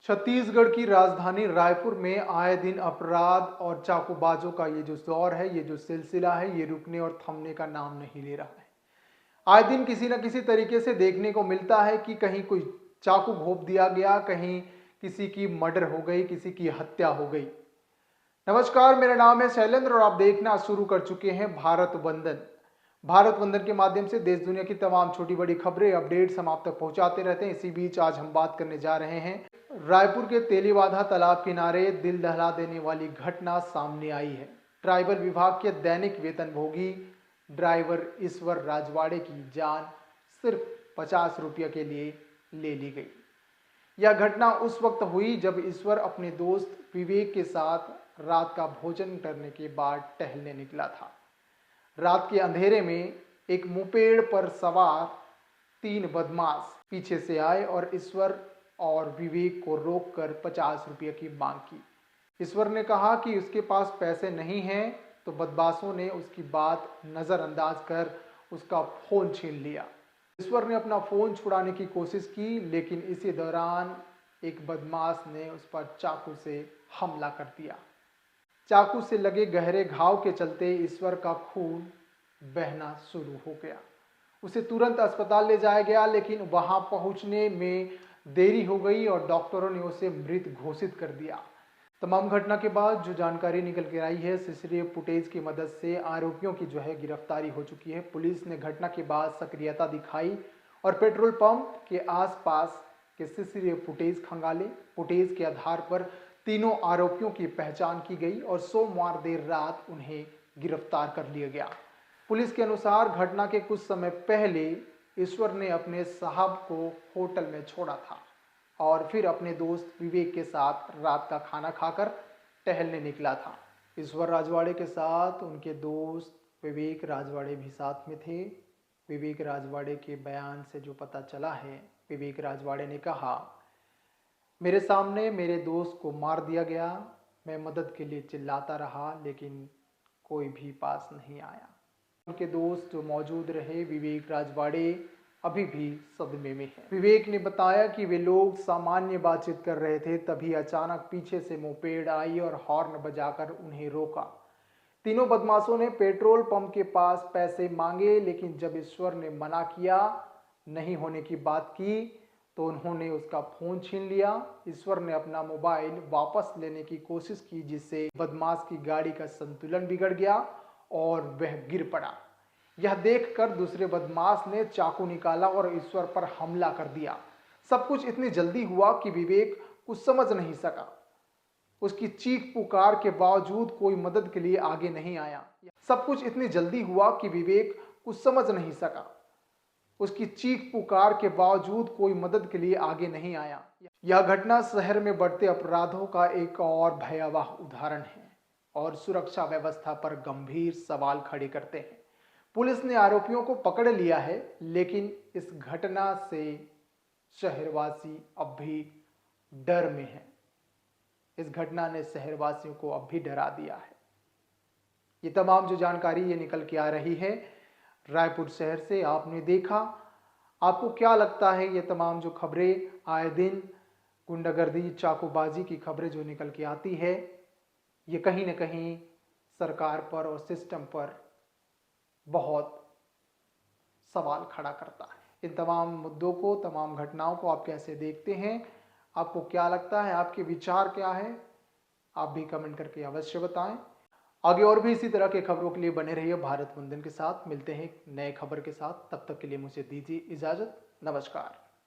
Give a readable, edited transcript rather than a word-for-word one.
छत्तीसगढ़ की राजधानी रायपुर में आए दिन अपराध और चाकूबाजों का ये जो दौर है, ये जो सिलसिला है, ये रुकने और थमने का नाम नहीं ले रहा है। आए दिन किसी न किसी तरीके से देखने को मिलता है कि कहीं कोई चाकू घोंप दिया गया, कहीं किसी की मर्डर हो गई, किसी की हत्या हो गई। नमस्कार, मेरा नाम है शैलेंद्र और आप देखना शुरू कर चुके हैं भारत वंदन। भारत वंदन के माध्यम से देश दुनिया की तमाम छोटी बड़ी खबरें, अपडेट्स हम आप तक पहुंचाते रहते हैं। इसी बीच आज हम बात करने जा रहे हैं रायपुर के तेलीबांधा तालाब किनारे दिल दहला देने वाली घटना सामने आई है। ट्राइबल विभाग के दैनिक वेतनभोगी ड्राइवर ईश्वर राजवाड़े की जान सिर्फ 50 रुपये के लिए ले ली गई। यह घटना उस वक्त हुई जब ईश्वर अपने दोस्त विवेक के साथ रात का भोजन करने के बाद टहलने निकला था। रात के अंधेरे में एक मोपेड पर सवार 3 बदमाश पीछे से आए और ईश्वर और विवेक को रोककर 50 रुपये की मांग की। ईश्वर ने कहा कि उसके पास पैसे नहीं हैं, तो बदमाशों ने उसकी बात नज़रअंदाज कर उसका फ़ोन छीन लिया। ईश्वर ने अपना फ़ोन छुड़ाने की कोशिश की, लेकिन इसी दौरान एक बदमाश ने उस पर चाकू से हमला कर दिया। चाकू से लगे गहरे घाव के चलते ईश्वर का खून बहना शुरू हो गया। उसे तुरंत अस्पताल ले जाया गया, लेकिन वहां पहुंचने में देरी हो गई और डॉक्टरों ने उसे मृत घोषित कर दिया। तमाम घटना के बाद जो जानकारी निकल के आई है, सीसीटीवी फुटेज की मदद से आरोपियों की गिरफ्तारी हो चुकी है। पुलिस ने घटना के बाद सक्रियता दिखाई और पेट्रोल पंप के आसपास के सीसीटीवी फुटेज खंगाले। फुटेज के आधार पर तीनों आरोपियों की पहचान की गई और सोमवार देर रात उन्हें गिरफ्तार कर लिया गया। पुलिस के अनुसार घटना के कुछ समय पहले ईश्वर ने अपने साहब को होटल में छोड़ा था और फिर अपने दोस्त विवेक के साथ रात का खाना खाकर टहलने निकला था। ईश्वर राजवाड़े के साथ उनके दोस्त विवेक राजवाड़े भी साथ में थे। विवेक राजवाड़े के बयान से जो पता चला है, विवेक राजवाड़े ने कहा, मेरे सामने मेरे दोस्त को मार दिया गया। मैं मदद के लिए चिल्लाता रहा, लेकिन कोई भी पास नहीं आया। उनके दोस्त जो मौजूद रहे, विवेक राजवाड़े अभी भी सदमे में है। विवेक ने बताया कि वे लोग सामान्य बातचीत कर रहे थे, तभी अचानक पीछे से मोपेड आई और हॉर्न बजाकर उन्हें रोका। तीनों बदमाशों ने पेट्रोल पंप के पास पैसे मांगे, लेकिन जब ईश्वर ने मना किया, नहीं होने की बात की, तो उन्होंने उसका फ़ोन छीन लिया। ईश्वर ने अपना मोबाइल वापस लेने की कोशिश की, जिससे बदमाश की गाड़ी का संतुलन बिगड़ गया और वह गिर पड़ा। यह देखकर दूसरे बदमाश ने चाकू निकाला और ईश्वर पर हमला कर दिया। सब कुछ इतनी जल्दी हुआ कि विवेक कुछ समझ नहीं सका। उसकी चीख पुकार के बावजूद कोई मदद के लिए आगे नहीं आया। सब कुछ इतनी जल्दी हुआ कि विवेक कुछ समझ नहीं सका। उसकी चीख पुकार के बावजूद कोई मदद के लिए आगे नहीं आया। यह घटना शहर में बढ़ते अपराधों का एक और भयावह उदाहरण है और सुरक्षा व्यवस्था पर गंभीर सवाल खड़े करते हैं। पुलिस ने आरोपियों को पकड़ लिया है, लेकिन इस घटना से शहरवासी अब भी डर में हैं। इस घटना ने शहरवासियों को अब भी डरा दिया है। ये तमाम जो जानकारी ये निकल के आ रही है रायपुर शहर से, आपने देखा। आपको क्या लगता है, ये तमाम जो खबरें आए दिन गुंडागर्दी, चाकूबाजी की खबरें जो निकल के आती है, ये कहीं ना कहीं सरकार पर और सिस्टम पर बहुत सवाल खड़ा करता है। इन तमाम मुद्दों को, तमाम घटनाओं को आप कैसे देखते हैं? आपको क्या लगता है? आपके विचार क्या है? आप भी कमेंट करके अवश्य बताएं। आगे और भी इसी तरह के खबरों के लिए बने रहिए भारत वंदन के साथ। मिलते हैं नए खबर के साथ, तब तक के लिए मुझे दीजिए इजाजत। नमस्कार।